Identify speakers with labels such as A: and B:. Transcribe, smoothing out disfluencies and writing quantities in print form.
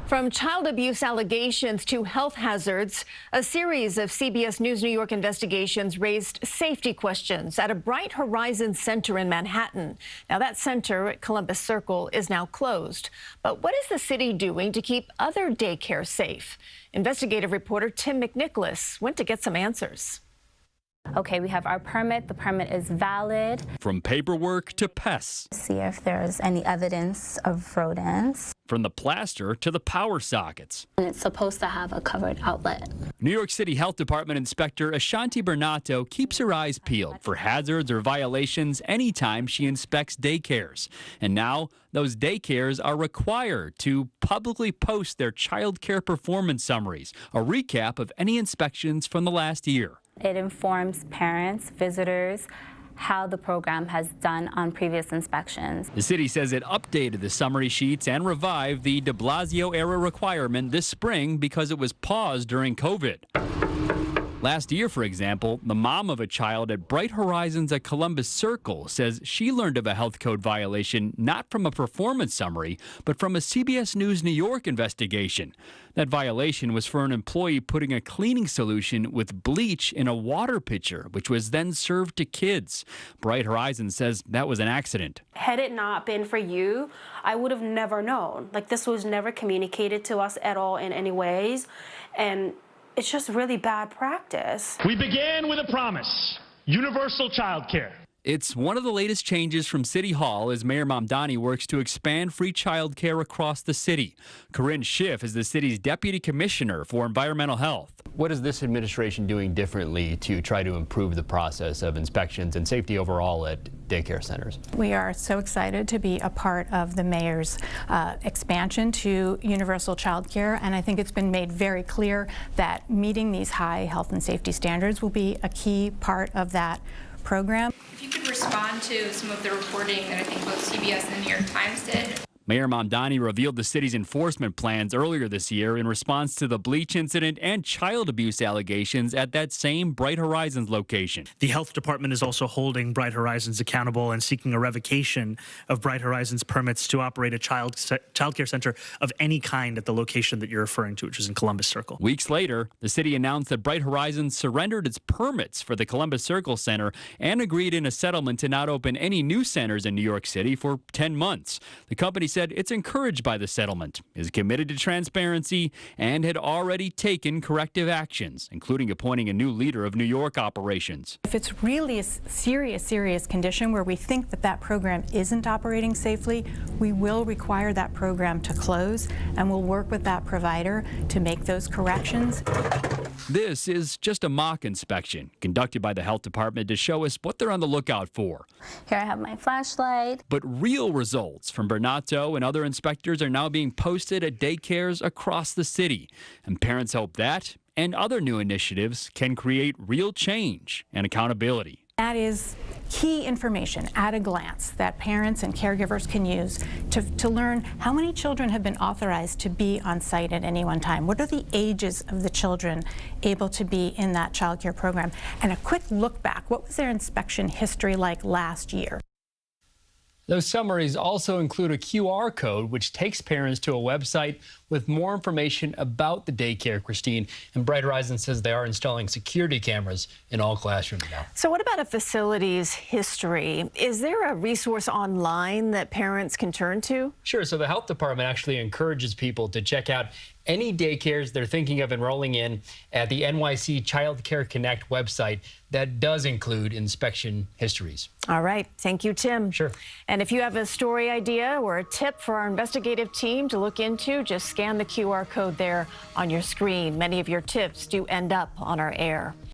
A: From child abuse allegations to health hazards, a series of CBS News New York investigations raised safety questions at a Bright Horizons center in Manhattan. Now, that center at Columbus Circle is now closed. But what is the city doing to keep other daycares safe? Investigative reporter Tim McNicholas went to get some answers.
B: Okay, we have our permit. The permit is valid.
C: From paperwork to pests.
B: See if there's any evidence of rodents.
C: From the plaster to the power sockets.
B: And it's supposed to have a covered outlet.
C: New York City Health Department Inspector Ashanti Bernato keeps her eyes peeled for hazards or violations anytime she inspects daycares. And now those daycares are required to publicly post their child care performance summaries, a recap of any inspections from the last year.
B: It informs parents, visitors, how the program has done on previous inspections.
C: The city says it updated the summary sheets and revived the de Blasio-era requirement this spring because it was paused during COVID. Last year, for example, the mom of a child at Bright Horizons at Columbus Circle says she learned of a health code violation not from a performance summary, but from a CBS News New York investigation. That violation was for an employee putting a cleaning solution with bleach in a water pitcher, which was then served to kids. Bright Horizons says that was an accident.
D: Had it not been for you, I would have never known. Like, this was never communicated to us at all in any ways. And it's just really bad practice.
E: We began with a promise: universal child care.
C: It's one of the latest changes from City Hall as Mayor Mamdani works to expand free child care across the city. Corinne Schiff is the city's deputy commissioner for environmental health.
F: What is this administration doing differently to try to improve the process of inspections and safety overall at daycare centers?
G: We are so excited to be a part of the mayor's expansion to universal child care, and I think it's been made very clear that meeting these high health and safety standards will be a key part of that program.
H: If you could respond to some of the reporting that I think both CBS and the New York Times did.
C: Mayor Mamdani revealed the city's enforcement plans earlier this year in response to the bleach incident and child abuse allegations at that same Bright Horizons location.
I: The health department is also holding Bright Horizons accountable and seeking a revocation of Bright Horizons permits to operate a child care center of any kind at the location that you're referring to, which is in Columbus Circle.
C: Weeks later, the city announced that Bright Horizons surrendered its permits for the Columbus Circle Center and agreed in a settlement to not open any new centers in New York City for 10 months. The company said it's encouraged by the settlement, is committed to transparency, and had already taken corrective actions, including appointing a new leader of New York operations.
G: If it's really a serious condition where we think that that program isn't operating safely, we will require that program to close, and we'll work with that provider to make those corrections.
C: This is just a mock inspection conducted by the health department to show us what they're on the lookout for.
B: Here I have my flashlight.
C: But real results from Bernato and other inspectors are now being posted at daycares across the city. And parents hope that and other new initiatives can create real change and accountability.
G: That is key information at a glance that parents and caregivers can use to learn how many children have been authorized to be on site at any one time. What are the ages of the children able to be in that child care program? And a quick look back. What was their inspection history like last year?
F: Those summaries also include a QR code, which takes parents to a website with more information about the daycare, Christine. And Bright Horizons says they are installing security cameras in all classrooms now.
A: So what about a facility's history? Is there a resource online that parents can turn to?
F: Sure. So the health department actually encourages people to check out any daycares they're thinking of enrolling in at the NYC Child Care Connect website. That does include inspection histories.
A: All right. Thank you, Tim.
F: Sure.
A: And if you have a story idea or a tip for our investigative team to look into, just scan the QR code there on your screen. Many of your tips do end up on our air.